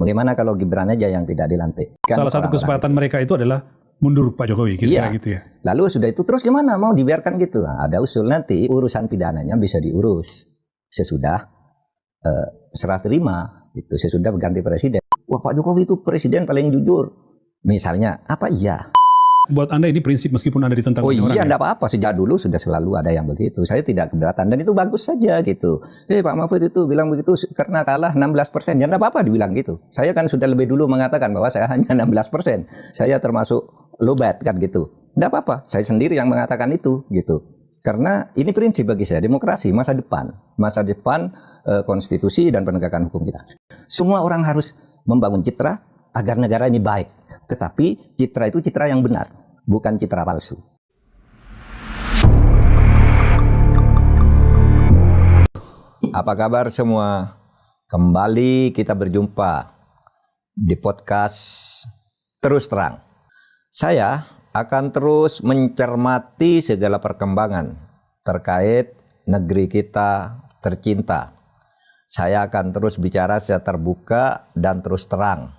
Bagaimana kalau Gibran aja yang tidak dilantik? Kan salah satu kesepakatan mereka itu adalah mundur Pak Jokowi, kira-kira gitu ya. Lalu sudah itu terus gimana? Mau dibiarkan gitu? Nah, ada usul nanti urusan pidananya bisa diurus sesudah serah terima, itu sesudah berganti presiden. Wah, Pak Jokowi itu presiden paling jujur. Misalnya apa? Iya. Buat Anda ini prinsip meskipun Anda ditentang orang. Oh iya, enggak apa-apa. Sejak dulu sudah selalu ada yang begitu. Saya tidak keberatan dan itu bagus saja gitu. Pak Mahfud itu bilang begitu karena kalah 16%. Ya enggak apa-apa dibilang gitu. Saya kan sudah lebih dulu mengatakan bahwa saya hanya 16%. Saya termasuk low bat kan gitu. Enggak apa-apa. Saya sendiri yang mengatakan itu gitu. Karena ini prinsip bagi saya, demokrasi masa depan. Masa depan konstitusi dan penegakan hukum kita. Semua orang harus membangun citra agar negara ini baik. Tetapi citra itu citra yang benar, bukan citra palsu. Apa kabar semua? Kembali kita berjumpa di podcast Terus Terang. Saya akan terus mencermati segala perkembangan terkait negeri kita tercinta. Saya akan terus bicara secara terbuka dan terus terang.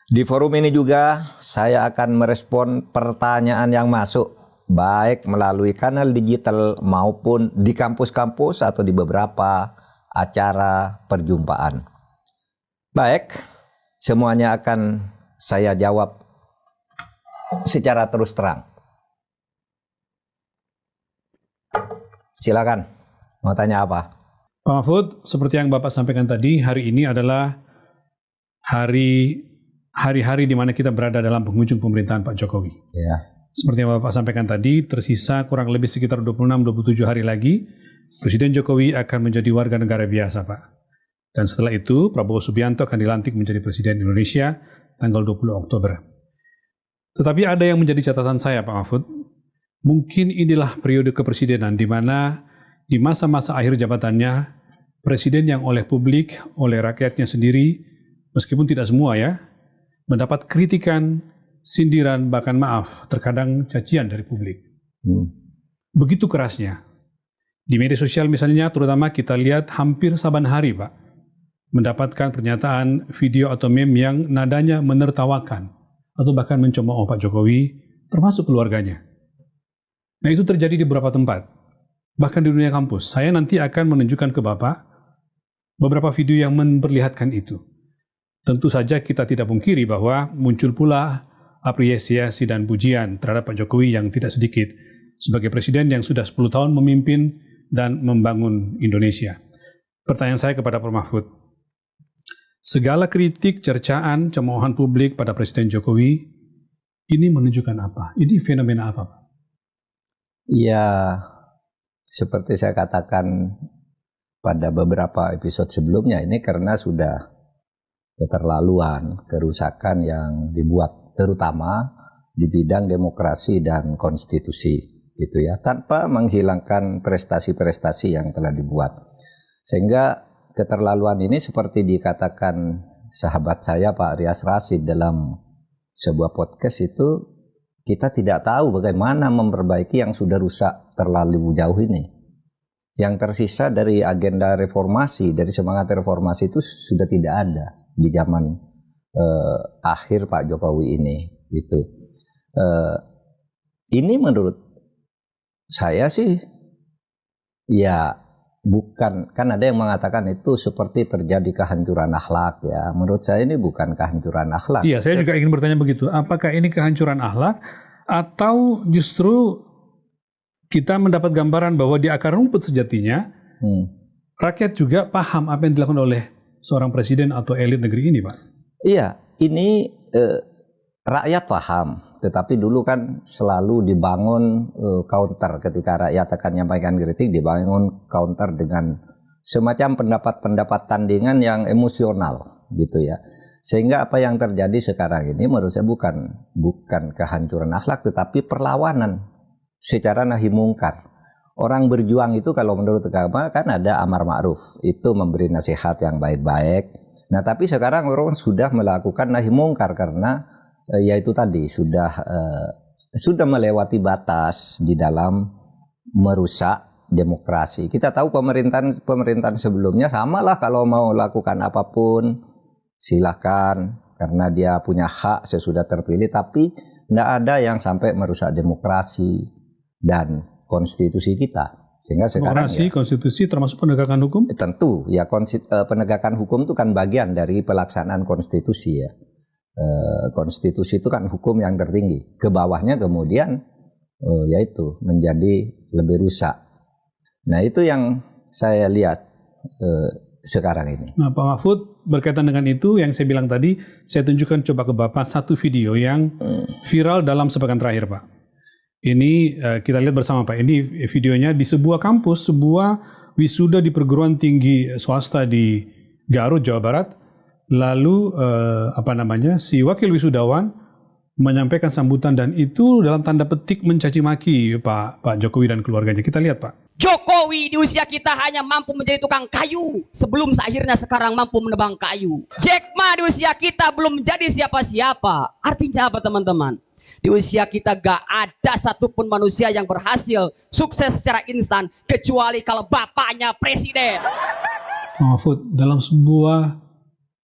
Di forum ini juga saya akan merespon pertanyaan yang masuk, baik melalui kanal digital maupun di kampus-kampus atau di beberapa acara perjumpaan. Baik, semuanya akan saya jawab secara terus terang. Silakan, mau tanya apa? Pak Mahfud, seperti yang Bapak sampaikan tadi, hari ini adalah hari-hari di mana kita berada dalam penghujung pemerintahan Pak Jokowi. Ya. Seperti yang Bapak sampaikan tadi, tersisa kurang lebih sekitar 26-27 hari lagi, Presiden Jokowi akan menjadi warga negara biasa, Pak. Dan setelah itu, Prabowo Subianto akan dilantik menjadi Presiden Indonesia tanggal 20 Oktober. Tetapi ada yang menjadi catatan saya, Pak Mahfud. Mungkin inilah periode kepresidenan di mana di masa-masa akhir jabatannya, Presiden yang oleh publik, oleh rakyatnya sendiri, meskipun tidak semua ya, mendapat kritikan, sindiran, bahkan maaf, terkadang cacian dari publik. Begitu kerasnya. Di media sosial misalnya, terutama kita lihat hampir saban hari, Pak, mendapatkan pernyataan video atau meme yang nadanya menertawakan, atau bahkan mencemooh Pak Jokowi, termasuk keluarganya. Nah, itu terjadi di beberapa tempat, bahkan di dunia kampus. Saya nanti akan menunjukkan ke Bapak beberapa video yang memperlihatkan itu. Tentu saja kita tidak pungkiri bahwa muncul pula apresiasi dan pujian terhadap Pak Jokowi yang tidak sedikit sebagai presiden yang sudah 10 tahun memimpin dan membangun Indonesia. Pertanyaan saya kepada Pak Mahfud, segala kritik, cercaan, cemoohan publik pada Presiden Jokowi ini menunjukkan apa? Ini fenomena apa, Pak? Ya, seperti saya katakan pada beberapa episode sebelumnya, ini karena sudah keterlaluan kerusakan yang dibuat terutama di bidang demokrasi dan konstitusi gitu ya, tanpa menghilangkan prestasi-prestasi yang telah dibuat. Sehingga keterlaluan ini seperti dikatakan sahabat saya Pak Rias Rasid dalam sebuah podcast itu, kita tidak tahu bagaimana memperbaiki yang sudah rusak terlalu jauh ini. Yang tersisa dari agenda reformasi, dari semangat reformasi itu sudah tidak ada di zaman akhir Pak Jokowi ini. Gitu. Ini menurut saya sih, ya bukan, kan ada yang mengatakan itu seperti terjadi kehancuran akhlak ya. Menurut saya ini bukan kehancuran akhlak. Iya, saya juga ingin bertanya begitu. Apakah ini kehancuran akhlak atau justru kita mendapat gambaran bahwa di akar rumput sejatinya rakyat juga paham apa yang dilakukan oleh seorang presiden atau elit negeri ini, Pak? Iya, ini rakyat paham. Tetapi dulu kan selalu dibangun counter ketika rakyat akan menyampaikan kritik, dibangun counter dengan semacam pendapat-pendapat tandingan yang emosional gitu ya. Sehingga apa yang terjadi sekarang ini menurut saya bukan kehancuran akhlak, tetapi perlawanan secara nahi mungkar. Orang berjuang itu kalau menurut agama kan ada amar ma'ruf, itu memberi nasihat yang baik-baik. Nah tapi sekarang orang sudah melakukan nahi mungkar karena yaitu tadi sudah melewati batas di dalam merusak demokrasi. Kita tahu pemerintahan sebelumnya samalah kalau mau lakukan apapun silakan karena dia punya hak sesudah terpilih, tapi tidak ada yang sampai merusak demokrasi dan konstitusi kita. Sehingga sekarang demokrasi, konstitusi termasuk penegakan hukum? Tentu ya, penegakan hukum itu kan bagian dari pelaksanaan konstitusi ya. Konstitusi itu kan hukum yang tertinggi. Ke bawahnya kemudian yaitu menjadi lebih rusak. Nah itu yang saya lihat sekarang ini. Nah Pak Mahfud, berkaitan dengan itu yang saya bilang tadi, saya tunjukkan coba ke Bapak satu video yang viral dalam sepekan terakhir Pak. Ini kita lihat bersama Pak, ini videonya di sebuah kampus, sebuah wisuda di perguruan tinggi swasta di Garut, Jawa Barat. Lalu si wakil wisudawan menyampaikan sambutan dan itu dalam tanda petik mencaci maki Pak Jokowi dan keluarganya. Kita lihat Pak. Jokowi di usia kita hanya mampu menjadi tukang kayu sebelum akhirnya sekarang mampu menebang kayu. Jack Ma di usia kita belum menjadi siapa-siapa. Artinya apa teman-teman? Di usia kita gak ada satupun manusia yang berhasil sukses secara instan kecuali kalau bapaknya presiden. Mahfud, dalam sebuah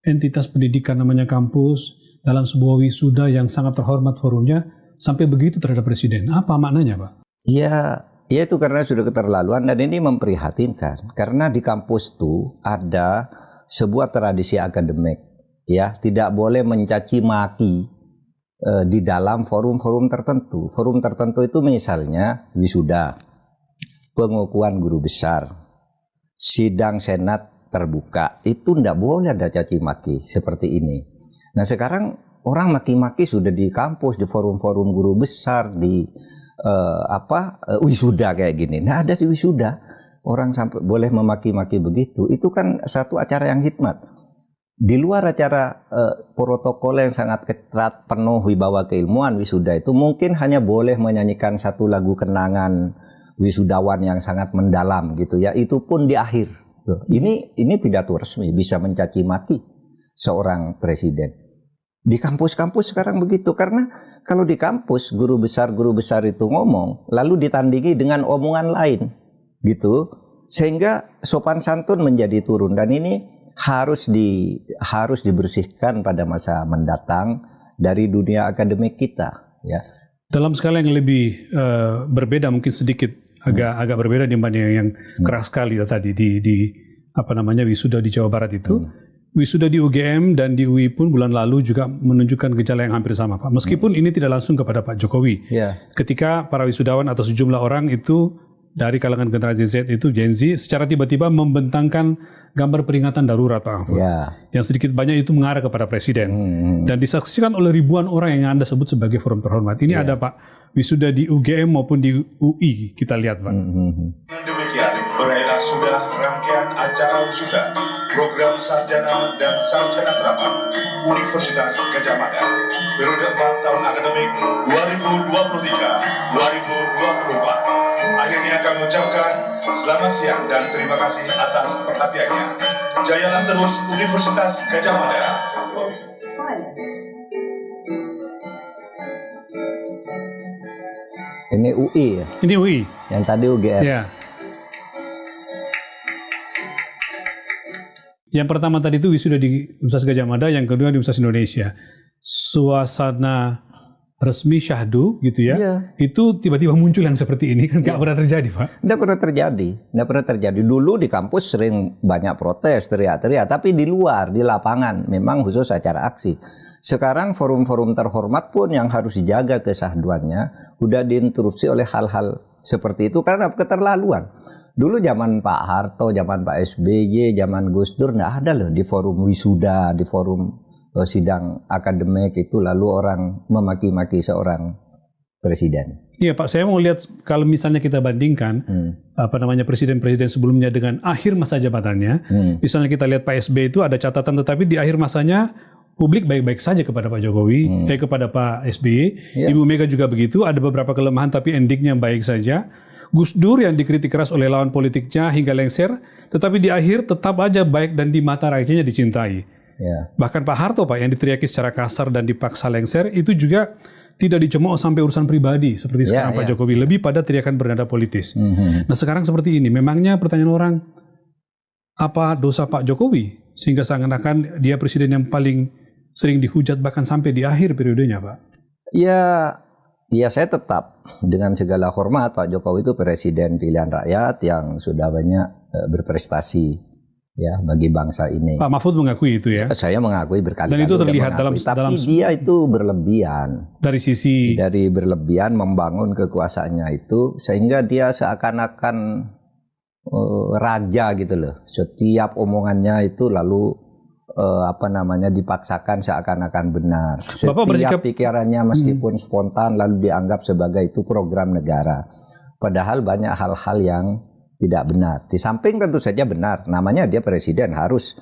entitas pendidikan namanya kampus, dalam sebuah wisuda yang sangat terhormat forumnya, sampai begitu terhadap presiden. Apa maknanya Pak? Ya itu karena sudah keterlaluan dan ini memprihatinkan. Karena di kampus itu ada sebuah tradisi akademik, ya tidak boleh mencaci maki di dalam forum-forum tertentu. Forum tertentu itu misalnya wisuda, pengukuhan guru besar, sidang senat terbuka, itu tidak boleh ada caci maki seperti ini. Nah sekarang orang maki-maki sudah di kampus, di forum-forum guru besar, di wisuda kayak gini. Nah ada di wisuda orang sampai boleh memaki-maki begitu. Itu kan satu acara yang hikmat. Di luar acara protokol yang sangat ketat, penuh wibawa keilmuan wisuda itu mungkin hanya boleh menyanyikan satu lagu kenangan wisudawan yang sangat mendalam gitu ya. Itu pun di akhir. Ini pidato resmi, bisa mencaci maki seorang presiden. Di kampus-kampus sekarang begitu, karena kalau di kampus guru besar itu ngomong lalu ditandingi dengan omongan lain gitu, sehingga sopan santun menjadi turun dan ini harus dibersihkan pada masa mendatang dari dunia akademik kita ya. Dalam skala yang lebih berbeda mungkin sedikit agak berbeda dibanding yang keras sekali tadi di wisuda di Jawa Barat itu. Wisuda di UGM dan di UI pun bulan lalu juga menunjukkan gejala yang hampir sama Pak. Meskipun ini tidak langsung kepada Pak Jokowi. Ketika para wisudawan atau sejumlah orang itu dari kalangan generasi Z itu Gen Z secara tiba-tiba membentangkan gambar peringatan darurat Pak Mahfud. Yang sedikit banyak itu mengarah kepada presiden. Dan disaksikan oleh ribuan orang yang Anda sebut sebagai forum terhormat. Ini ada Pak wisuda di UGM maupun di UI. Kita lihat Pak. Demikian berakhirlah sudah rangkaian acara wisuda program sarjana dan sarjana terapan Universitas Gadjah Mada periode 4 tahun akademik 2023-2024. Akhirnya kami ucapkan selamat siang dan terima kasih atas perhatiannya. Jayalah terus Universitas Gadjah Mada. Ini UI ya? Ini UI. Yang tadi UGM. Ya. Yang pertama tadi itu wisuda di Universitas Gadjah Mada, yang kedua di Universitas Indonesia. Suasana resmi syahdu gitu ya, itu tiba-tiba muncul yang seperti ini kan nggak pernah terjadi Pak? Nggak pernah terjadi. Dulu di kampus sering banyak protes, teriak-teriak, tapi di luar, di lapangan, memang khusus acara aksi. Sekarang forum-forum terhormat pun yang harus dijaga kesahduannya, udah diinterupsi oleh hal-hal seperti itu karena keterlaluan. Dulu zaman Pak Harto, zaman Pak SBY, zaman Gus Dur nggak ada loh di forum wisuda, di forum sidang akademik itu lalu orang memaki-maki seorang presiden. Iya Pak, saya mau lihat kalau misalnya kita bandingkan presiden-presiden sebelumnya dengan akhir masa jabatannya. Misalnya kita lihat Pak SBY itu ada catatan, tetapi di akhir masanya publik baik-baik saja kepada Pak Jokowi, kepada Pak SBY. Ibu Mega juga begitu, ada beberapa kelemahan tapi endingnya baik saja. Gus Dur yang dikritik keras oleh lawan politiknya hingga lengser, tetapi di akhir tetap aja baik dan di mata rakyatnya dicintai. Bahkan Pak Harto Pak yang diteriaki secara kasar dan dipaksa lengser itu juga tidak dicemooh sampai urusan pribadi seperti sekarang Pak Jokowi, lebih pada teriakan bernada politis. Nah sekarang seperti ini, memangnya pertanyaan orang, apa dosa Pak Jokowi sehingga seakan-akan dia presiden yang paling sering dihujat bahkan sampai di akhir periodenya, Pak? Ya saya tetap dengan segala hormat, Pak Jokowi itu presiden pilihan rakyat yang sudah banyak berprestasi ya bagi bangsa ini. Pak Mahfud mengakui itu ya? Saya mengakui berkali-kali. Dan itu terlihat tapi dia itu berlebihan. Dari berlebihan membangun kekuasaannya itu sehingga dia seakan-akan raja gitu loh. Setiap omongannya itu lalu dipaksakan seakan-akan benar. Setiap pikirannya meskipun spontan lalu dianggap sebagai itu program negara. Padahal banyak hal-hal yang tidak benar. Di samping tentu saja benar, namanya dia presiden harus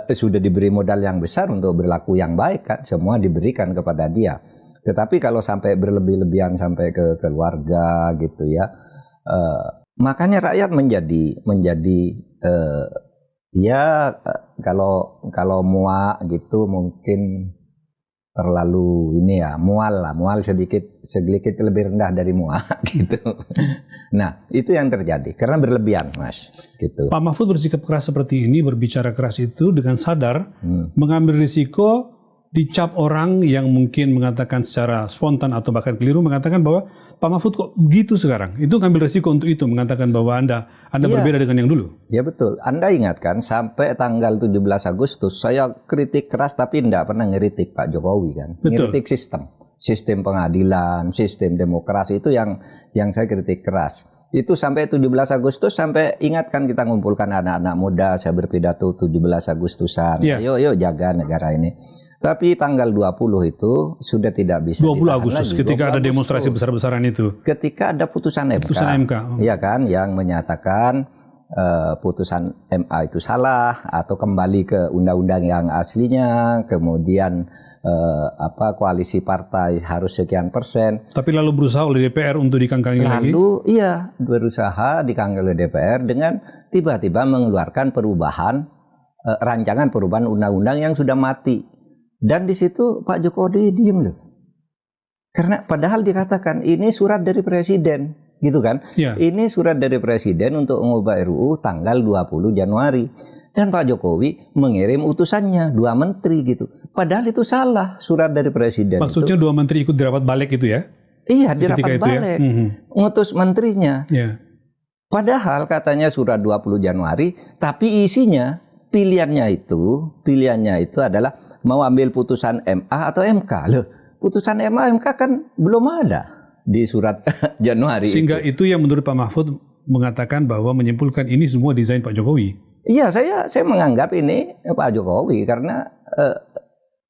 sudah diberi modal yang besar untuk berlaku yang baik kan, semua diberikan kepada dia. Tetapi kalau sampai berlebih-lebihan sampai ke keluarga gitu ya, makanya rakyat menjadi kalau muak gitu mungkin terlalu mual sedikit lebih rendah dari muak gitu. Nah itu yang terjadi karena berlebihan, Mas. Gitu. Pak Mahfud bersikap keras seperti ini, berbicara keras itu dengan sadar mengambil risiko dicap orang yang mungkin mengatakan secara spontan atau bahkan keliru mengatakan bahwa Pak Mahfud kok begitu sekarang. Itu ngambil risiko untuk itu, mengatakan bahwa Anda berbeda dengan yang dulu. Ya betul. Anda ingatkan sampai tanggal 17 Agustus saya kritik keras tapi tidak pernah ngeritik Pak Jokowi kan. Betul. Ngeritik sistem pengadilan, sistem demokrasi itu yang saya kritik keras. Itu sampai 17 Agustus sampai ingatkan kita ngumpulkan anak-anak muda, saya berpidato 17 Agustusan. Yeah. Yuk jaga negara ini. Tapi tanggal 20 itu sudah tidak bisa 20 Agustus lagi. Ketika ada demonstrasi besar-besaran itu. Ketika ada putusan MK. Iya kan, yang menyatakan putusan MA itu salah atau kembali ke undang-undang yang aslinya, kemudian koalisi partai harus sekian persen. Tapi lalu berusaha oleh DPR untuk dikangkangi lagi? Lalu berusaha dikangkangi oleh DPR dengan tiba-tiba mengeluarkan rancangan perubahan undang-undang yang sudah mati. Dan di situ Pak Jokowi diem loh. Karena padahal dikatakan ini surat dari presiden, gitu kan? Ya. Ini surat dari presiden untuk mengubah RUU tanggal 20 Januari. Dan Pak Jokowi mengirim utusannya 2 menteri gitu. Padahal itu salah surat dari presiden. Maksudnya 2 menteri ikut dirapat balik itu ya? Iya, dirapat balik. Ngutus menterinya. Ya. Padahal katanya surat 20 Januari, tapi isinya pilihannya itu adalah mau ambil putusan MA atau MK. Loh, putusan MA MK kan belum ada di surat Januari. Sehingga itu yang menurut Pak Mahfud mengatakan bahwa menyimpulkan ini semua desain Pak Jokowi. Iya, saya menganggap ini Pak Jokowi karena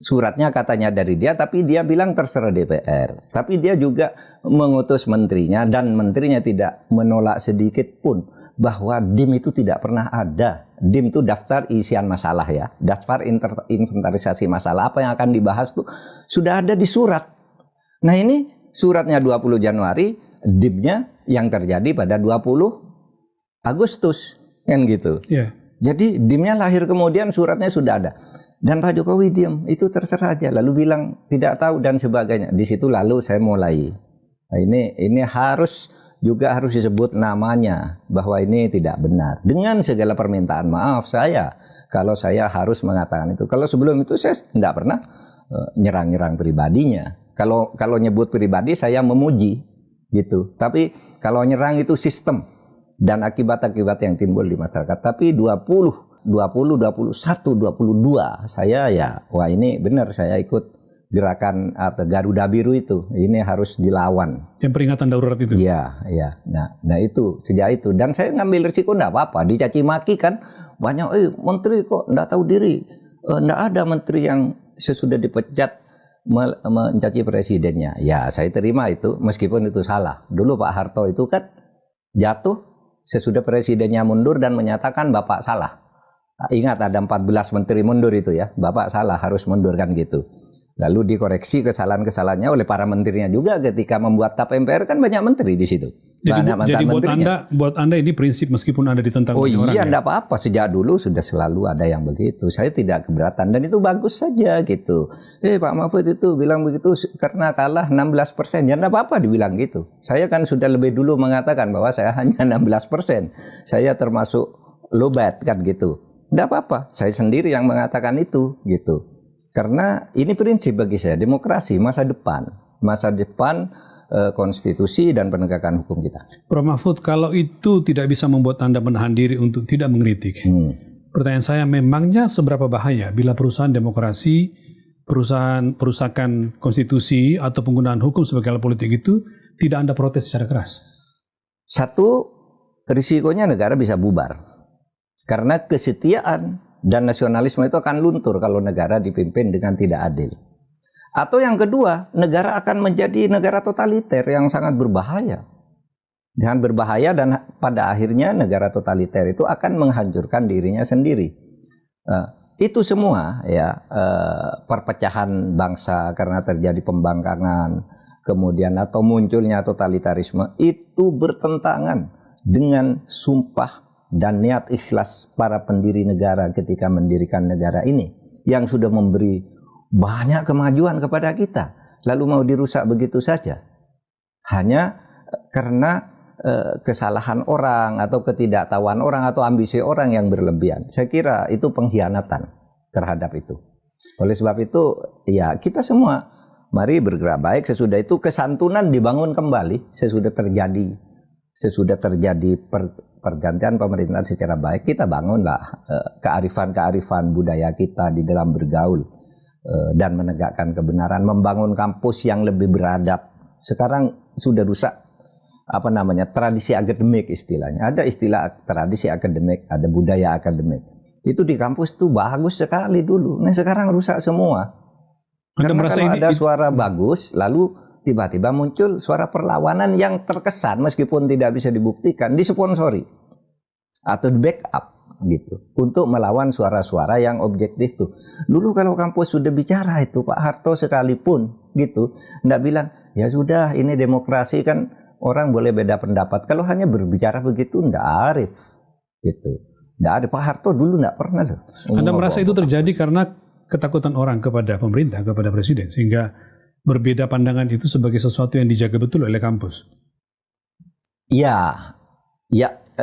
suratnya katanya dari dia, tapi dia bilang terserah DPR. Tapi dia juga mengutus menterinya dan menterinya tidak menolak sedikit pun bahwa DIM itu tidak pernah ada. DIM itu daftar isian masalah ya, daftar inventarisasi masalah apa yang akan dibahas tuh sudah ada di surat. Nah ini suratnya 20 Januari, DIM-nya yang terjadi pada 20 Agustus kan gitu. Yeah. Jadi DIM-nya lahir kemudian suratnya sudah ada. Dan Pak Jokowi diam, itu terserah aja, lalu bilang tidak tahu dan sebagainya. Di situ lalu saya mulai, nah, ini harus disebut namanya bahwa ini tidak benar. Dengan segala permintaan maaf saya kalau saya harus mengatakan itu. Kalau sebelum itu saya tidak pernah nyerang-nyerang pribadinya. Kalau nyebut pribadi saya memuji gitu. Tapi kalau nyerang itu sistem dan akibat-akibat yang timbul di masyarakat. Tapi 20, 21, 22 saya wah ini benar saya ikut gerakan Garuda Biru itu. Ini harus dilawan. Yang peringatan darurat itu? Iya. Nah itu, sejak itu. Dan saya ngambil risiko enggak apa-apa. Dicaci maki kan banyak, menteri kok enggak tahu diri. Enggak ada menteri yang sesudah dipecat mencaci presidennya. Ya saya terima itu, meskipun itu salah. Dulu Pak Harto itu kan jatuh sesudah presidennya mundur dan menyatakan Bapak salah. Ingat ada 14 menteri mundur itu ya. Bapak salah, harus mundur kan gitu. Lalu dikoreksi kesalahan-kesalahannya oleh para menterinya juga ketika membuat TAP MPR kan banyak menteri di situ. Jadi buat Anda ini prinsip meskipun Anda ditentang banyak orang. Oh iya, enggak apa-apa. Sejak dulu sudah selalu ada yang begitu. Saya tidak keberatan dan itu bagus saja gitu. Pak Mahfud itu bilang begitu karena kalah 16%. Ya enggak apa-apa dibilang gitu. Saya kan sudah lebih dulu mengatakan bahwa saya hanya 16%. Saya termasuk low bat kan gitu. Tidak apa-apa, saya sendiri yang mengatakan itu, gitu. Karena ini prinsip bagi saya, demokrasi masa depan konstitusi dan penegakan hukum kita. Prof. Mahfud, kalau itu tidak bisa membuat Anda menahan diri untuk tidak mengkritik, pertanyaan saya, memangnya seberapa bahaya bila perusahaan demokrasi, perusakan konstitusi atau penggunaan hukum sebagai alat politik itu tidak Anda protes secara keras? Satu, risikonya negara bisa bubar. Karena kesetiaan dan nasionalisme itu akan luntur kalau negara dipimpin dengan tidak adil. Atau yang kedua, negara akan menjadi negara totaliter yang sangat berbahaya. Dan berbahaya, dan pada akhirnya negara totaliter itu akan menghancurkan dirinya sendiri. Itu semua ya, perpecahan bangsa karena terjadi pembangkangan, kemudian atau munculnya totalitarisme, itu bertentangan dengan sumpah dan niat ikhlas para pendiri negara ketika mendirikan negara ini, yang sudah memberi banyak kemajuan kepada kita, lalu mau dirusak begitu saja hanya karena kesalahan orang atau ketidaktahuan orang atau ambisi orang yang berlebihan. Saya kira itu pengkhianatan terhadap itu. Oleh sebab itu ya, kita semua mari bergerak baik. Sesudah itu kesantunan dibangun kembali. Sesudah terjadi pergantian pemerintahan secara baik, kita bangunlah kearifan budaya kita di dalam bergaul dan menegakkan kebenaran, membangun kampus yang lebih beradab. Sekarang sudah rusak tradisi akademik istilahnya. Ada istilah tradisi akademik, ada budaya akademik. Itu di kampus itu bagus sekali dulu. Nah sekarang rusak semua. Karena kalau ada suara bagus, lalu tiba-tiba muncul suara perlawanan yang terkesan meskipun tidak bisa dibuktikan, disponsori atau di backup gitu, untuk melawan suara-suara yang objektif tuh. Dulu kalau kampus sudah bicara itu, Pak Harto sekalipun gitu, nggak bilang ya sudah ini demokrasi kan orang boleh beda pendapat. Kalau hanya berbicara begitu nggak arif gitu, nggak arif. Pak Harto dulu nggak pernah loh. Anda merasa itu terjadi karena ketakutan orang kepada pemerintah, kepada presiden, sehingga berbeda pandangan itu sebagai sesuatu yang dijaga betul oleh kampus? Ya,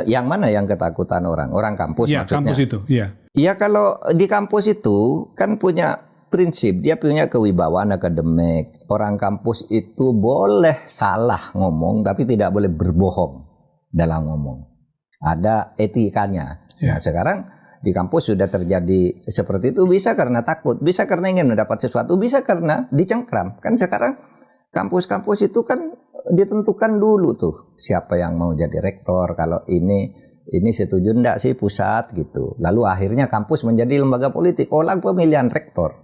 yang mana yang ketakutan orang? Orang kampus ya, maksudnya? Kampus itu, ya. Ya kalau di kampus itu kan punya prinsip, dia punya kewibawaan akademik. Orang kampus itu boleh salah ngomong, tapi tidak boleh berbohong dalam ngomong. Ada etikanya. Ya. Nah sekarang di kampus sudah terjadi seperti itu, bisa karena takut, bisa karena ingin mendapat sesuatu, bisa karena dicengkram. Kan sekarang kampus-kampus itu kan ditentukan dulu tuh siapa yang mau jadi rektor, kalau ini setuju enggak sih pusat gitu. Lalu akhirnya kampus menjadi lembaga politik. Orang pemilihan rektor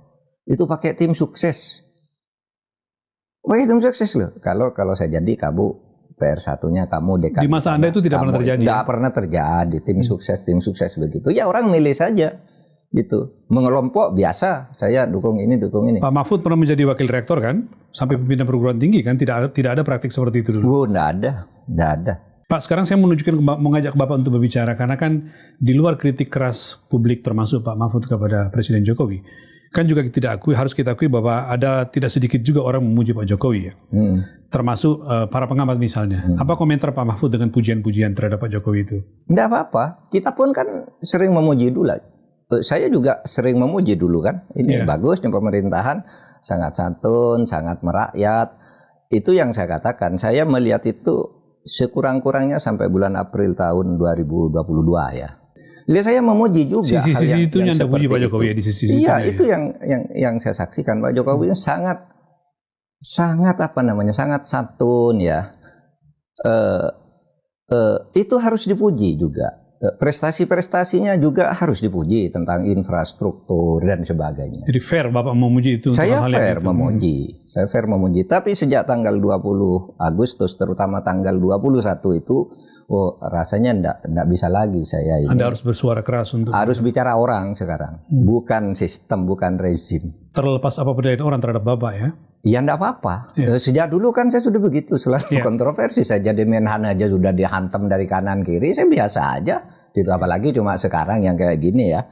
itu pakai tim sukses. Pakai tim sukses loh. Kalau saya jadi kamu PR1-nya kamu dekan. Di masa Anda itu tidak pernah terjadi. Tidak pernah terjadi tim sukses begitu. Ya orang milih saja gitu, mengelompok biasa, saya dukung ini. Pak Mahfud pernah menjadi wakil rektor kan, sampai pimpinan perguruan tinggi kan, tidak ada praktik seperti itu dulu. Tidak ada. Pak, sekarang saya mengajak Bapak untuk berbicara, karena kan di luar kritik keras publik termasuk Pak Mahfud kepada Presiden Jokowi, kan juga harus kita akui bahwa ada tidak sedikit juga orang memuji Pak Jokowi ya, termasuk para pengamat misalnya. Apa komentar Pak Mahfud dengan pujian-pujian terhadap Pak Jokowi itu? Tidak apa-apa, kita pun kan sering memuji dulu. Saya juga sering memuji dulu kan, ini bagusnya pemerintahan, sangat santun, sangat merakyat. Itu yang saya katakan, saya melihat itu sekurang-kurangnya sampai bulan April tahun 2022 ya. Jadi saya memuji juga sisi itu yang puji Pak Jokowi ya, di sisi iya, itu yang saya saksikan. Pak Jokowi sangat sangat santun ya. Itu harus dipuji juga. Prestasi-prestasinya juga harus dipuji tentang infrastruktur dan sebagainya. Jadi fair Bapak memuji itu? Saya fair memuji. Saya fair memuji. Tapi sejak tanggal 20 Agustus, terutama tanggal 21 itu, rasanya enggak bisa lagi saya ini. Anda harus bersuara keras untuk... Harus bicara orang sekarang. Bukan sistem, bukan rezim. Terlepas apa penilaian orang terhadap Bapak ya? Ya enggak apa-apa. Sejak dulu kan saya sudah begitu, selalu kontroversi. Saya jadi Menhan aja sudah dihantam dari kanan kiri, saya biasa aja. Gitu, apalagi cuma sekarang yang kayak gini ya.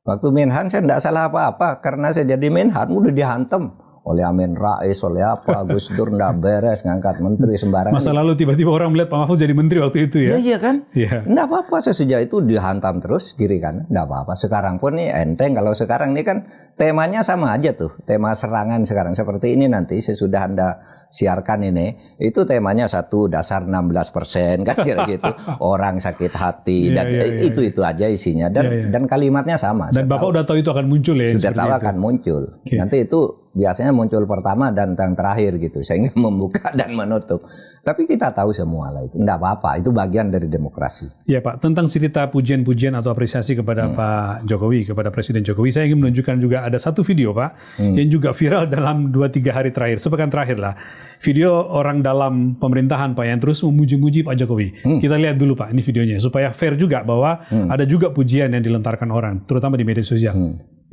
Waktu Menhan saya enggak salah apa-apa, karena saya jadi Menhan udah dihantam oleh Amin Rais, oleh apa, Gus Dur nggak beres ngangkat menteri sembarangan. Masa lalu tiba-tiba orang melihat Pak Mahfud jadi menteri waktu itu ya? Iya kan? Iya. Nggak apa-apa, sejak itu dihantam terus kiri kanan, nggak apa-apa. Sekarang pun nih enteng, kalau sekarang ini kan temanya sama aja tuh, tema serangan sekarang seperti ini nanti sesudah Anda siarkan ini, itu temanya 1 dasar 16% kan kira gitu, orang sakit hati, dan itu aja isinya, dan kalimatnya sama. Dan Bapak udah tahu itu akan muncul ya? Sudah tahu akan muncul. Nanti itu biasanya muncul pertama dan yang terakhir gitu, sehingga membuka dan menutup. Tapi kita tahu semua lah itu, enggak apa-apa, itu bagian dari demokrasi. Ya Pak, tentang cerita pujian-pujian atau apresiasi kepada Pak Jokowi, kepada Presiden Jokowi, saya ingin menunjukkan juga ada satu video Pak, yang juga viral dalam 2-3 hari terakhir, sepekan terakhir lah. Video orang dalam pemerintahan Pak yang terus memuji-muji Pak Jokowi. Kita lihat dulu Pak, ini videonya, supaya fair juga bahwa ada juga pujian yang dilontarkan orang, terutama di media sosial.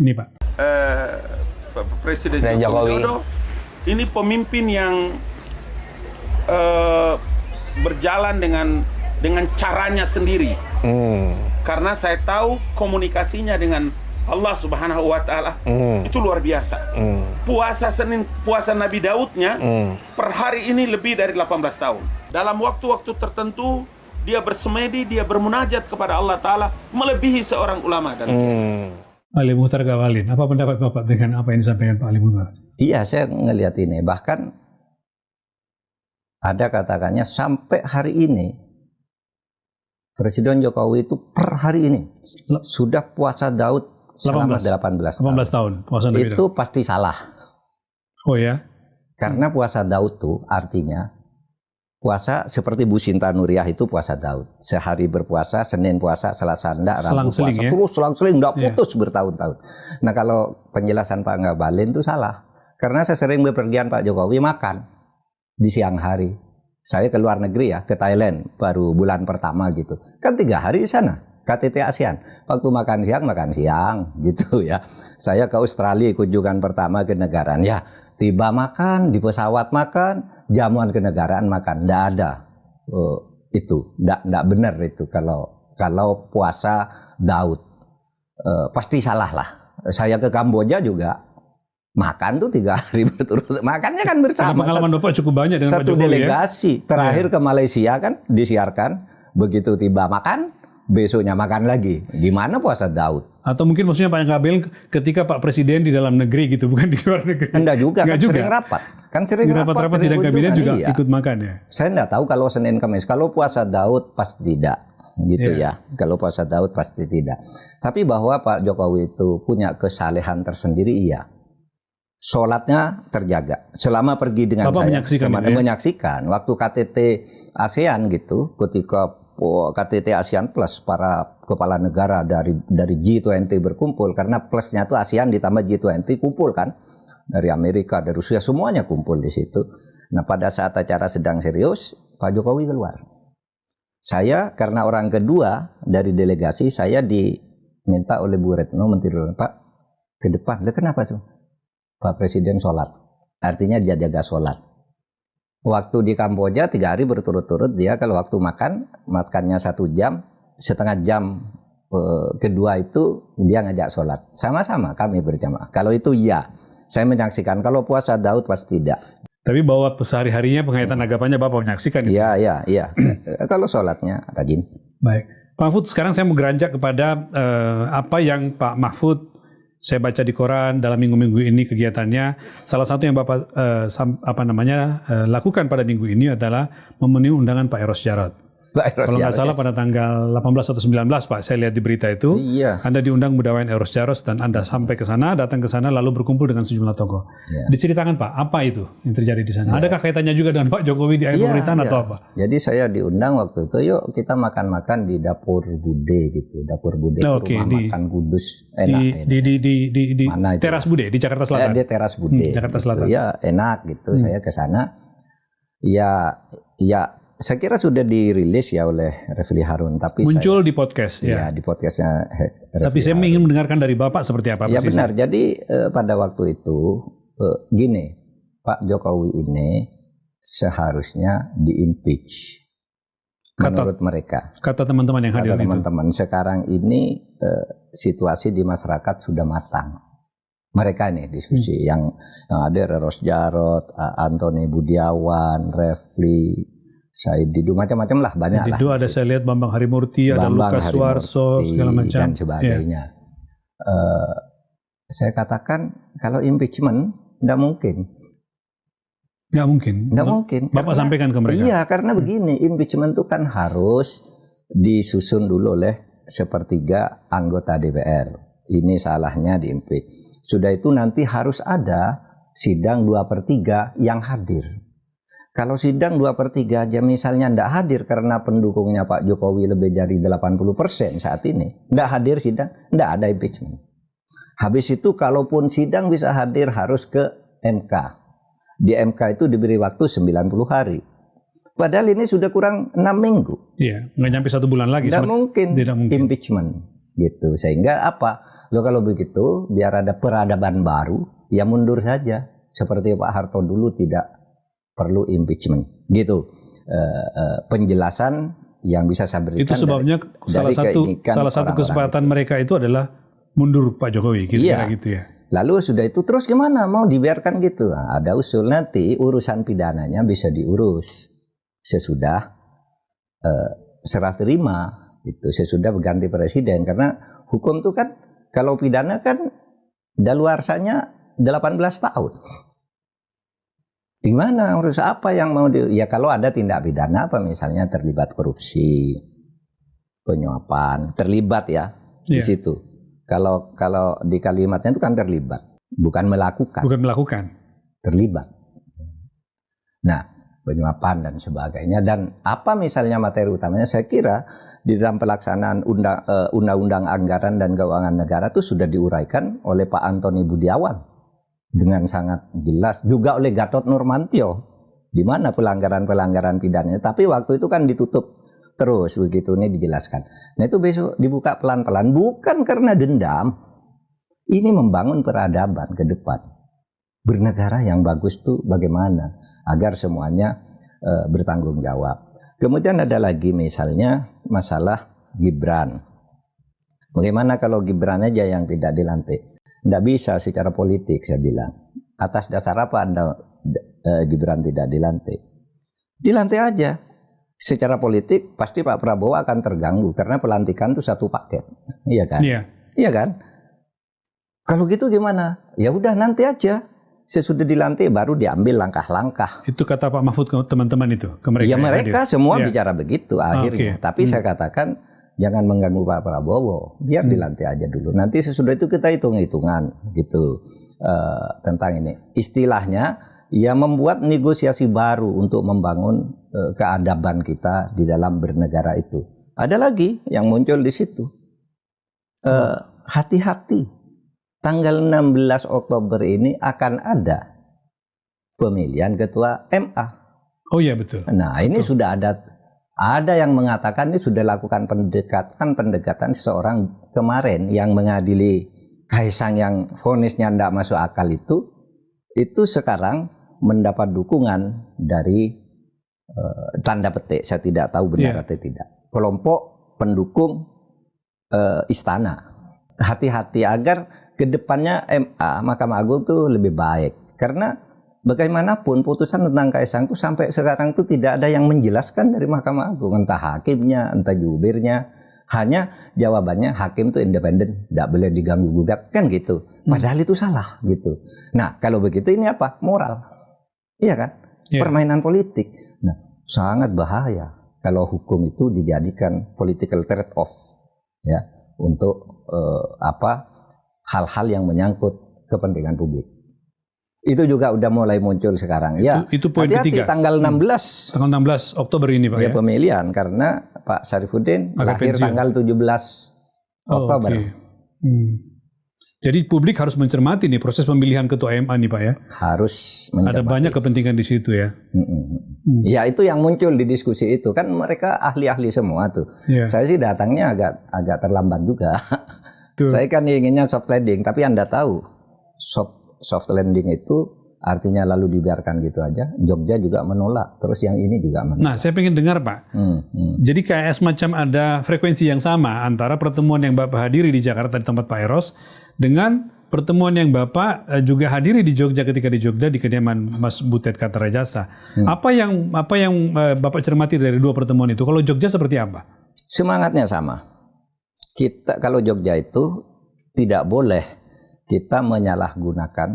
Ini Pak. Presiden Jokowi Widodo ini pemimpin yang berjalan dengan caranya sendiri. Karena saya tahu komunikasinya dengan Allah Subhanahu wa Ta'ala itu luar biasa. Puasa Nabi Daudnya per hari ini lebih dari 18 tahun. Dalam waktu-waktu tertentu dia bersemedi, dia bermunajat kepada Allah Ta'ala melebihi seorang ulama dan Ali Muhtar Ngabalin, apa pendapat Bapak dengan apa yang disampaikan Pak Ali Muhtar? Iya, saya ngelihat ini. Bahkan ada katakannya sampai hari ini Presiden Jokowi itu per hari ini sudah puasa Daud selama 18 tahun. Puasa Nabi itu Daud. pasti salah. Oh ya? Karena puasa Daud itu artinya puasa seperti Bu Sinta Nuriyah itu puasa Daud. Sehari berpuasa, Senin puasa, Selasa enggak, Rabu puasa. Ya? Terus selang-seling enggak putus bertahun-tahun. Nah kalau penjelasan Pak Ngabalin itu salah. Karena saya sering bepergian Pak Jokowi makan di siang hari. Saya ke luar negeri ya, ke Thailand baru bulan pertama gitu. Kan 3 hari di sana, KTT ASEAN. Waktu makan siang gitu ya. Saya ke Australia kunjungan pertama ke negara. Ya, tiba makan, di pesawat makan, jamuan kenegaraan makan. Nggak ada itu, nggak benar itu kalau puasa Daud. Pasti salah lah. Saya ke Kamboja juga makan tuh 3 hari berturut-turut. Makannya kan bersama. Karena pengalaman Bapak cukup banyak dengan Pak Jokowi. Satu delegasi. Ya? Terakhir ke Malaysia kan disiarkan. Begitu tiba makan, besoknya makan lagi. Gimana puasa Daud? Atau mungkin maksudnya Pak Ngabalin ketika Pak Presiden di dalam negeri gitu, bukan di luar negeri. Enggak juga, kan juga. Sering rapat. Kan sering rapat-rapat sidang kabinet juga ikut makan ya. Saya enggak tahu kalau Senin Kamis. Kalau puasa Daud pasti tidak. Gitu ya. Kalau puasa Daud pasti tidak. Tapi bahwa Pak Jokowi itu punya kesalehan tersendiri, iya. Sholatnya terjaga. Selama pergi dengan Bapak saya menyaksikan waktu KTT ASEAN gitu, ketika KTT ASEAN Plus para kepala negara dari G20 berkumpul, karena plusnya itu ASEAN ditambah G20 kumpul kan, dari Amerika, dari Rusia, semuanya kumpul di situ. Nah pada saat acara sedang serius, Pak Jokowi keluar. Saya karena orang kedua dari delegasi, saya diminta oleh Bu Retno, Menteri Pak, ke depan. Lah kenapa sih? Pak Presiden sholat, artinya dia jaga sholat. Waktu di Kamboja 3 hari berturut-turut dia kalau waktu makannya 1 jam, setengah jam kedua itu dia ngajak sholat. Sama-sama kami berjamaah. Kalau itu iya, saya menyaksikan. Kalau puasa Daud pasti tidak. Tapi bahwa sehari-harinya penghayatan agamanya Bapak menyaksikan. Iya. Kalau sholatnya rajin. Baik, Pak Mahfud. Sekarang saya mau beranjak kepada apa yang Pak Mahfud saya baca di koran dalam minggu-minggu ini kegiatannya. Salah satu yang Bapak lakukan pada minggu ini adalah memenuhi undangan Pak Eros Jarot. Kalau nggak salah pada tanggal 18 atau 19 Pak, saya lihat di berita itu, iya. Anda diundang Budayawan Eros Jarot dan Anda sampai ke sana, datang ke sana lalu berkumpul dengan sejumlah tokoh. Iya. Diceritakan Pak, apa itu yang terjadi di sana? Iya. Adakah kaitannya juga dengan Pak Jokowi di akhir pemerintahan atau apa? Jadi saya diundang waktu itu, yuk kita makan-makan di dapur Bude gitu, dapur Bude rumah makan Kudus, enak. Di teras Bude di Jakarta Selatan. Di teras Bude. Jakarta Selatan. Gitu. Ya enak gitu, saya ke sana. Ya. Saya kira sudah dirilis ya oleh Refli Harun, tapi muncul di podcast ya. Di podcastnya tapi saya ingin mendengarkan dari Bapak seperti apa. Ya benar. Jadi pada waktu itu gini, Pak Jokowi ini seharusnya di-impeach menurut mereka. Kata teman-teman yang hadir itu. Teman-teman sekarang ini situasi di masyarakat sudah matang. Mereka ini diskusi yang ada Ros Jarot, Antoni Budiawan, Refli, Said Didu, macam-macam lah, banyak lah. Didu ada, saya lihat Bambang Harimurti, ada Lukas Suarso, segala macam dan sebagainya. Saya katakan kalau impeachment tidak mungkin. Nggak mungkin. Nggak mungkin. Bapak sampaikan ke mereka. Iya, karena begini, impeachment itu kan harus disusun dulu oleh sepertiga anggota DPR. Ini salahnya di impeach. Sudah itu nanti harus ada sidang 2/3 yang hadir. Kalau sidang 2/3 aja misalnya tidak hadir karena pendukungnya Pak Jokowi lebih dari 80% saat ini, tidak hadir sidang, tidak ada impeachment. Habis itu kalaupun sidang bisa hadir harus ke MK. Di MK itu diberi waktu 90 hari. Padahal ini sudah kurang 6 minggu. Iya, nggak nyampe 1 bulan lagi. Tidak mungkin impeachment. Gitu. Sehingga apa? Loh, kalau begitu biar ada peradaban baru, ya mundur saja. Seperti Pak Harto dulu tidak perlu impeachment. Gitu. Penjelasan yang bisa saya berikan. Itu sebabnya salah satu kesepakatan mereka itu adalah mundur Pak Jokowi. Gitu, iya. Gitu ya. Lalu sudah itu terus gimana? Mau dibiarkan gitu? Nah, ada usul nanti urusan pidananya bisa diurus sesudah serah terima. Itu sesudah berganti presiden. Karena hukum itu kan kalau pidana kan daluarsanya 18 tahun. Gimana urus apa yang mau ya kalau ada tindak pidana apa misalnya terlibat korupsi, penyuapan, terlibat ya di situ. Kalau di kalimatnya itu kan terlibat, bukan melakukan. Bukan melakukan. Terlibat. Nah, penyuapan dan sebagainya, dan apa misalnya materi utamanya, saya kira di dalam pelaksanaan undang-undang anggaran dan keuangan negara itu sudah diuraikan oleh Pak Antoni Budiawan dengan sangat jelas, juga oleh Gatot Nurmantio, di mana pelanggaran-pelanggaran pidananya. Tapi waktu itu kan ditutup terus, begitu ini dijelaskan. Nah itu besok dibuka pelan-pelan, bukan karena dendam, ini membangun peradaban ke depan. Bernegara yang bagus tuh bagaimana agar semuanya bertanggung jawab. Kemudian ada lagi misalnya masalah Gibran. Bagaimana kalau Gibran aja yang tidak dilantik? Tidak bisa secara politik, saya bilang. Atas dasar apa Anda Gibran tidak dilantik? Dilantik aja. Secara politik pasti Pak Prabowo akan terganggu karena pelantikan itu satu paket. Iya kan? Iya. Iya kan? Kalau gitu gimana? Ya udah nanti aja. Sesudah dilantik baru diambil langkah-langkah. Itu kata Pak Mahfud ke teman-teman itu, ke mereka. Ya mereka semua bicara begitu akhirnya. Okay. Tapi saya katakan jangan mengganggu Pak Prabowo, biar dilantik aja dulu. Nanti sesudah itu kita hitung-hitungan gitu tentang ini. Istilahnya ya membuat negosiasi baru untuk membangun keadaban kita di dalam bernegara itu. Ada lagi yang muncul di situ. Hati-hati. Tanggal 16 Oktober ini akan ada pemilihan ketua MA. Oh iya betul. Nah ini sudah ada yang mengatakan ini sudah lakukan pendekatan seseorang kemarin yang mengadili Kaisang yang vonisnya tidak masuk akal itu sekarang mendapat dukungan dari tanda petik, saya tidak tahu benar atau tidak, kelompok pendukung istana. Hati-hati agar kedepannya MA, Mahkamah Agung itu lebih baik. Karena bagaimanapun putusan tentang Kaisang itu sampai sekarang itu tidak ada yang menjelaskan dari Mahkamah Agung. Entah hakimnya, entah jubirnya. Hanya jawabannya hakim itu independen, tidak boleh diganggu-gugat. Kan gitu. Padahal itu salah gitu. Nah kalau begitu ini apa? Moral. Iya kan? Permainan politik. Nah sangat bahaya kalau hukum itu dijadikan political trade-off. Ya, untuk hal-hal yang menyangkut kepentingan publik. Itu juga udah mulai muncul sekarang. Itu poin ketiga. Tanggal 16. Tanggal 16 Oktober ini Pak ya? Pemilihan karena Pak Syarifuddin lahir tanggal 17 Oktober. Okay. Jadi publik harus mencermati nih proses pemilihan ketua MA nih Pak ya? Harus mencermati. Ada banyak kepentingan di situ ya? Ya itu yang muncul di diskusi itu. Kan mereka ahli-ahli semua tuh. Saya sih datangnya agak terlambat juga. Saya kan inginnya soft landing, tapi Anda tahu soft landing itu artinya lalu dibiarkan gitu aja. Jogja juga menolak, terus yang ini juga menolak. Nah, saya pengen dengar Pak. Jadi kayak semacam ada frekuensi yang sama antara pertemuan yang Bapak hadiri di Jakarta di tempat Pak Eros dengan pertemuan yang Bapak juga hadiri di Jogja ketika di Jogja di kediaman Mas Butet Katarajasa. Apa yang Bapak cermati dari dua pertemuan itu? Kalau Jogja seperti apa? Semangatnya sama. Kita kalau Jogja itu tidak boleh kita menyalahgunakan,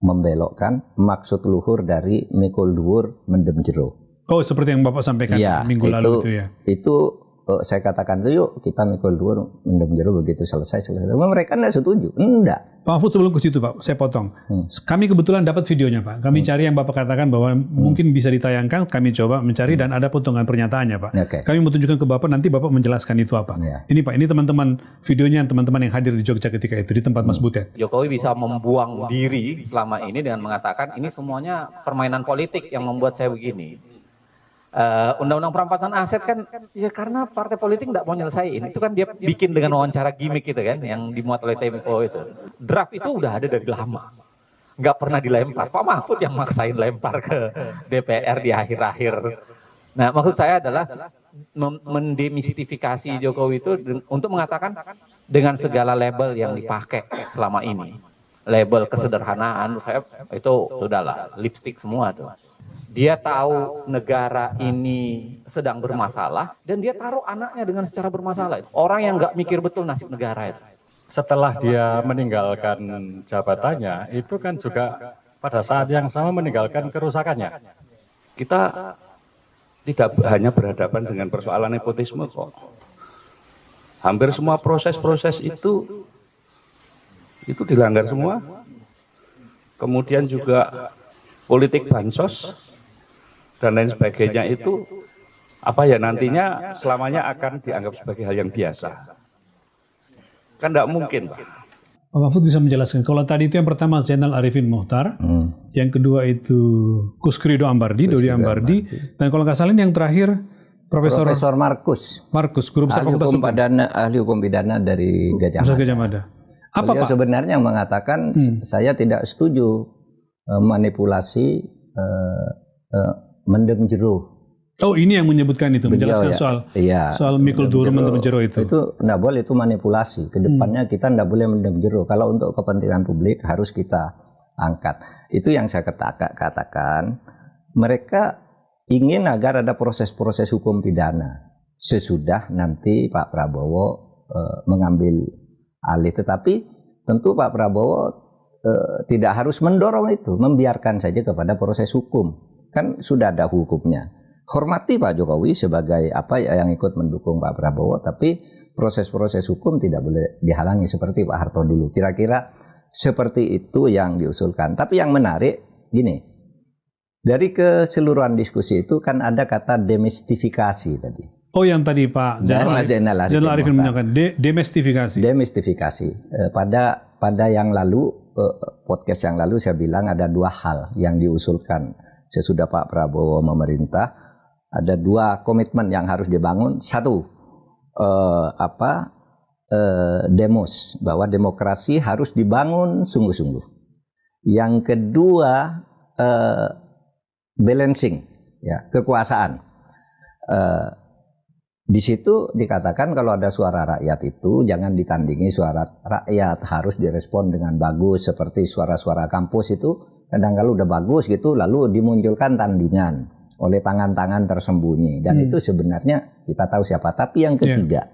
membelokkan maksud luhur dari mikul dhuwur mendem jero. Oh, seperti yang Bapak sampaikan minggu lalu itu ya. Itu saya katakan itu yuk kita mikul dhuwur mendem jero, begitu selesai. Mereka enggak setuju. Enggak. Pak Mahfud, sebelum ke situ Pak, saya potong. Kami kebetulan dapat videonya Pak. Kami cari yang Bapak katakan bahwa mungkin bisa ditayangkan. Kami coba mencari dan ada potongan pernyataannya Pak. Okay. Kami mau tunjukkan ke Bapak, nanti Bapak menjelaskan itu apa. Ini Pak, ini teman-teman videonya, teman-teman yang hadir di Jogja ketika itu di tempat Mas Butet. Jokowi bisa membuang diri selama ini dengan mengatakan ini semuanya permainan politik yang membuat saya begini. Undang-undang perampasan aset kan ya karena partai politik nggak mau nyelesain. Itu kan dia bikin dengan wawancara gimmick gitu kan yang dimuat oleh Tempo itu. Draft itu udah ada dari lama, nggak pernah dilempar. Pak Mahfud yang maksain lempar ke DPR di akhir-akhir. Nah, maksud saya adalah mendemystifikasi Jokowi itu untuk mengatakan dengan segala label yang dipakai selama ini, label kesederhanaan, saya itu sudahlah lipstick semua tuh. Dia tahu negara ini sedang bermasalah dan dia taruh anaknya dengan secara bermasalah. Orang yang nggak mikir betul nasib negara itu. Setelah dia meninggalkan jabatannya, itu kan juga pada saat yang sama meninggalkan kerusakannya. Kita tidak hanya berhadapan dengan persoalan nepotisme kok. Hampir semua proses-proses itu dilanggar semua. Kemudian juga politik bansos dan lain sebagainya itu apa ya nantinya selamanya akan dianggap sebagai hal yang biasa. Kan tidak mungkin, Pak. Pak Mahfud bisa menjelaskan. Kalau tadi itu yang pertama Zainal Arifin Mohtar, yang kedua itu Kusrido Ambardi, Dodi Ambardi, dan kalau nggak salah yang terakhir Profesor Markus, Guru Besar Fakultas Hukum. Ahli hukum pidana dari Gajah Mada. Apa Pak? Sebenarnya mengatakan saya tidak setuju manipulasi mendem jero. Oh, ini yang menyebutkan itu, menjelaskan soal mikul dhuwur mendem jero itu. Itu tidak boleh, itu manipulasi. Kedepannya kita tidak boleh mendem jero. Kalau untuk kepentingan publik harus kita angkat. Itu yang saya katakan. Mereka ingin agar ada proses-proses hukum pidana sesudah nanti Pak Prabowo mengambil alih. Tetapi tentu Pak Prabowo tidak harus mendorong itu, membiarkan saja kepada proses hukum. Kan sudah ada hukumnya. Hormati Pak Jokowi sebagai yang ikut mendukung Pak Prabowo, tapi proses-proses hukum tidak boleh dihalangi seperti Pak Harto dulu. Kira-kira seperti itu yang diusulkan. Tapi yang menarik gini, dari keseluruhan diskusi itu kan ada kata demistifikasi tadi. Oh, yang tadi Pak Zainal Arifin mengatakan demestifikasi. Demestifikasi. Pada yang lalu, podcast yang lalu saya bilang ada dua hal yang diusulkan sesudah Pak Prabowo memerintah. Ada dua komitmen yang harus dibangun. Satu, demos, bahwa demokrasi harus dibangun sungguh-sungguh. Yang kedua, balancing, ya, kekuasaan. Di situ dikatakan kalau ada suara rakyat itu jangan ditandingi suara rakyat, harus direspon dengan bagus. Seperti suara-suara kampus itu kadang kalau udah bagus gitu lalu dimunculkan tandingan oleh tangan-tangan tersembunyi, dan itu sebenarnya kita tahu siapa. Tapi yang ketiga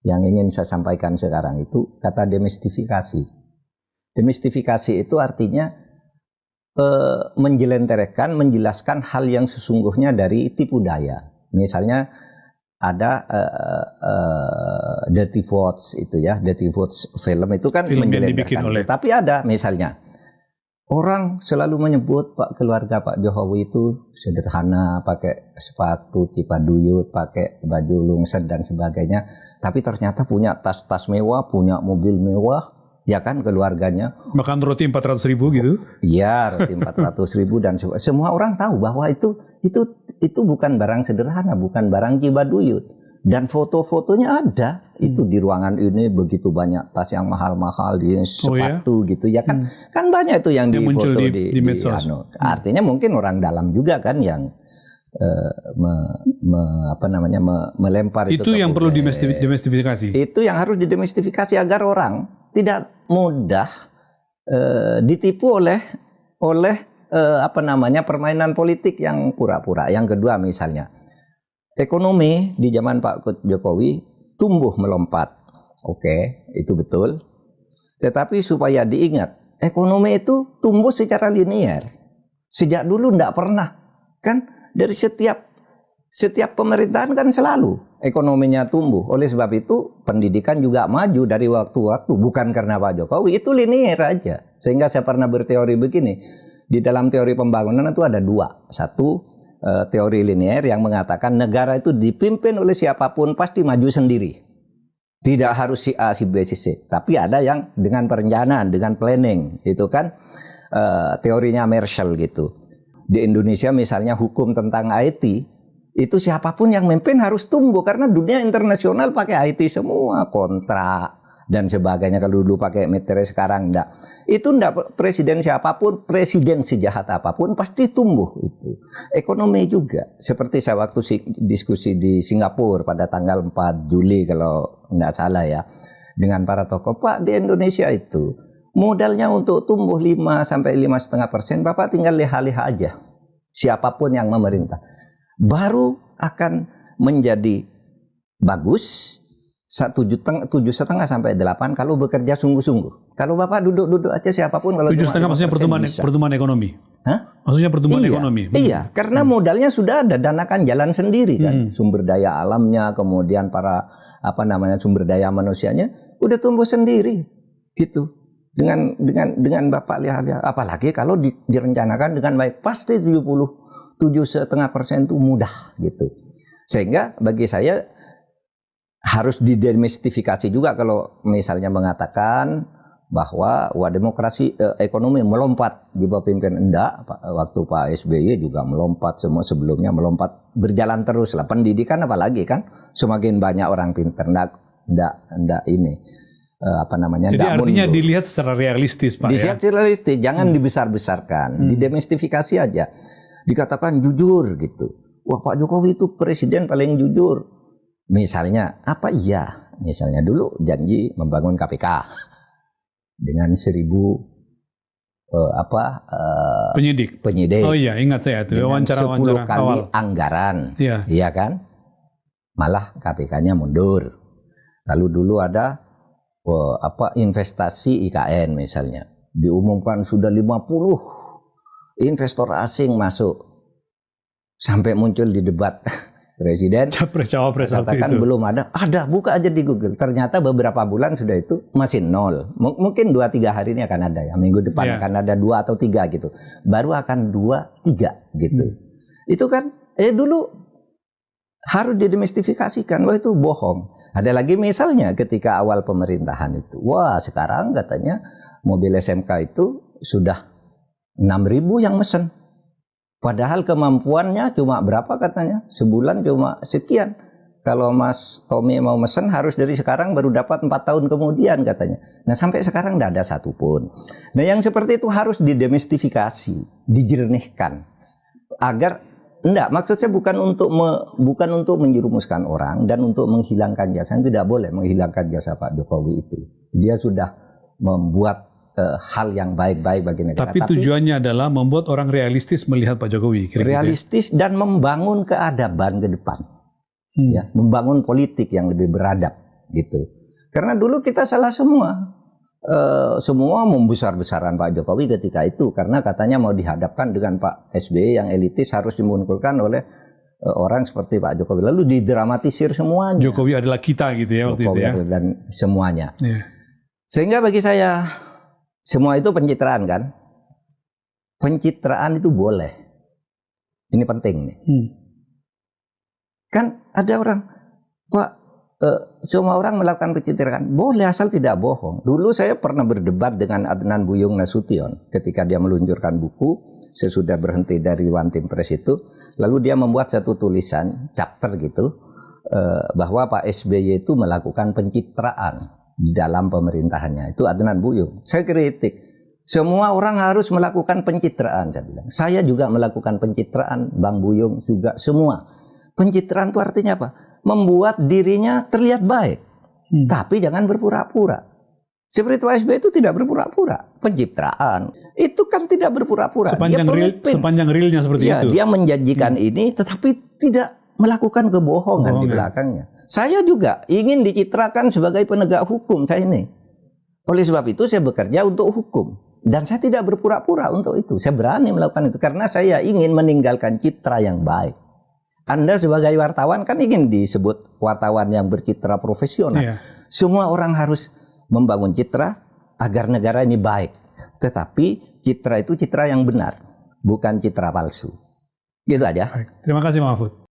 yang ingin saya sampaikan sekarang itu kata demistifikasi. Demistifikasi itu artinya menjelenterkan, menjelaskan hal yang sesungguhnya dari tipu daya. Misalnya ada Dirty Votes itu ya, Dirty Votes film itu kan menjelenterkan. Tapi ada misalnya orang selalu menyebut keluarga Pak Jokowi itu sederhana, pakai sepatu Cipaduyut, pakai baju lungset dan sebagainya. Tapi ternyata punya tas-tas mewah, punya mobil mewah, ya kan keluarganya. Makan roti 400.000 gitu? Iya, roti 400.000 dan semua orang tahu bahwa itu bukan barang sederhana, bukan barang Cipaduyut. Dan foto-fotonya ada itu di ruangan ini, begitu banyak tas yang mahal-mahal, di sepatu gitu ya kan. Kan banyak itu yang muncul difoto di medsos. Artinya mungkin orang dalam juga kan yang melempar itu. Itu yang perlu dimestifikasi. Itu yang harus didemestifikasi agar orang tidak mudah ditipu oleh permainan politik yang pura-pura. Yang kedua misalnya, ekonomi di zaman Pak Jokowi tumbuh melompat. Oke, itu betul. Tetapi supaya diingat, ekonomi itu tumbuh secara linear. Sejak dulu enggak pernah. Kan dari setiap pemerintahan kan selalu ekonominya tumbuh. Oleh sebab itu pendidikan juga maju dari waktu-waktu. Bukan karena Pak Jokowi, itu linear aja. Sehingga saya pernah berteori begini. Di dalam teori pembangunan itu ada dua. Satu, teori linear yang mengatakan negara itu dipimpin oleh siapapun pasti maju sendiri. Tidak harus si A, si B, si C. Tapi ada yang dengan perencanaan, dengan planning. Itu kan teorinya Marshall gitu. Di Indonesia misalnya hukum tentang IT, itu siapapun yang memimpin harus tumbuh. Karena dunia internasional pakai IT semua. Kontrak dan sebagainya. Kalau dulu pakai meter, sekarang enggak. Itu enggak, presiden siapapun, presiden sejahat apapun pasti tumbuh itu. Ekonomi juga. Seperti saya waktu diskusi di Singapura pada tanggal 4 Juli kalau enggak salah ya. Dengan para tokoh, Pak, di Indonesia itu modalnya untuk tumbuh 5 sampai 5,5%, Bapak tinggal lihat-lihat aja. Siapapun yang memerintah. Baru akan menjadi bagus 7,5 sampai 8 kalau bekerja sungguh-sungguh. Kalau Bapak duduk-duduk aja siapapun kalau 7,5 maksudnya pertumbuhan ekonomi. Hah? Maksudnya pertumbuhan ekonomi. Iya, karena modalnya sudah ada, dana kan jalan sendiri kan. Sumber daya alamnya, kemudian para sumber daya manusianya udah tumbuh sendiri. Gitu. Dengan Bapak lihat, apalagi kalau direncanakan dengan baik, pasti 7,5% itu mudah gitu. Sehingga bagi saya harus didemestifikasi juga kalau misalnya mengatakan bahwa demokrasi ekonomi melompat di bawah pimpinan enggak. Waktu Pak SBY juga melompat, semua sebelumnya melompat, berjalan terus lah. Pendidikan apalagi kan semakin banyak orang pintar, enggak ini Jadi artinya mundur. Dilihat secara realistis, Pak. Dilihat secara realistis, jangan dibesar-besarkan, didemestifikasi aja. Dikatakan jujur gitu. Wah, Pak Jokowi itu presiden paling jujur. Misalnya apa? Iya, misalnya dulu janji membangun KPK dengan 1.000 penyidik. Oh iya, ingat saya itu wawancara 10 kali awal anggaran. Iya kan? Malah KPK-nya mundur. Lalu dulu ada investasi IKN misalnya. Diumumkan sudah 50 investor asing masuk. Sampai muncul di debat presiden, Capres-Cawapres katakan belum ada. Ada, buka aja di Google. Ternyata beberapa bulan sudah itu masih 0. Mungkin 2-3 hari ini akan ada ya. Minggu depan akan ada 2 atau 3 gitu. Baru akan 2-3 gitu. Itu kan dulu harus didemestifikasikan. Wah, itu bohong. Ada lagi misalnya ketika awal pemerintahan itu. Wah, sekarang katanya mobil SMK itu sudah 6.000 yang mesen. Padahal kemampuannya cuma berapa katanya? Sebulan cuma sekian. Kalau Mas Tommy mau mesen harus dari sekarang baru dapat 4 tahun kemudian katanya. Nah, sampai sekarang tidak ada satupun. Nah, yang seperti itu harus didemestifikasi, dijernihkan. Agar, maksud saya bukan untuk menjerumuskan orang dan untuk menghilangkan jasa. Tidak boleh menghilangkan jasa Pak Jokowi itu. Dia sudah membuat hal yang baik-baik bagi negara. Tapi tujuannya adalah membuat orang realistis melihat Pak Jokowi. Realistis dan membangun keadaban ke depan. Ya, membangun politik yang lebih beradab gitu. Karena dulu kita salah semua. Semua membesar-besaran Pak Jokowi ketika itu karena katanya mau dihadapkan dengan Pak SBY yang elitis harus dimunculkan oleh orang seperti Pak Jokowi. Lalu didramatisir semuanya. Jokowi adalah kita gitu ya waktu Jokowi itu ya. Dan semuanya. Sehingga bagi saya semua itu pencitraan kan? Pencitraan itu boleh. Ini penting nih. Kan ada orang, Pak, semua orang melakukan pencitraan. Boleh asal tidak bohong. Dulu saya pernah berdebat dengan Adnan Buyung Nasution ketika dia meluncurkan buku sesudah berhenti dari One Team Press itu. Lalu dia membuat satu tulisan, chapter gitu, bahwa Pak SBY itu melakukan pencitraan di dalam pemerintahannya. Itu Adnan Buyung. Saya kritik. Semua orang harus melakukan pencitraan, saya bilang. Saya juga melakukan pencitraan, Bang Buyung juga, semua. Pencitraan itu artinya apa? Membuat dirinya terlihat baik. Tapi jangan berpura-pura. Seperti Pak SBY itu tidak berpura-pura. Pencitraan itu kan tidak berpura-pura. Sepanjang realnya seperti ya, itu. Dia menjanjikan ini, tetapi tidak melakukan kebohongan di belakangnya. Saya juga ingin dicitrakan sebagai penegak hukum saya ini. Oleh sebab itu saya bekerja untuk hukum. Dan saya tidak berpura-pura untuk itu. Saya berani melakukan itu karena saya ingin meninggalkan citra yang baik. Anda sebagai wartawan kan ingin disebut wartawan yang bercitra profesional. Iya. Semua orang harus membangun citra agar negara ini baik. Tetapi citra itu citra yang benar, bukan citra palsu. Gitu aja. Baik. Terima kasih Mahfud.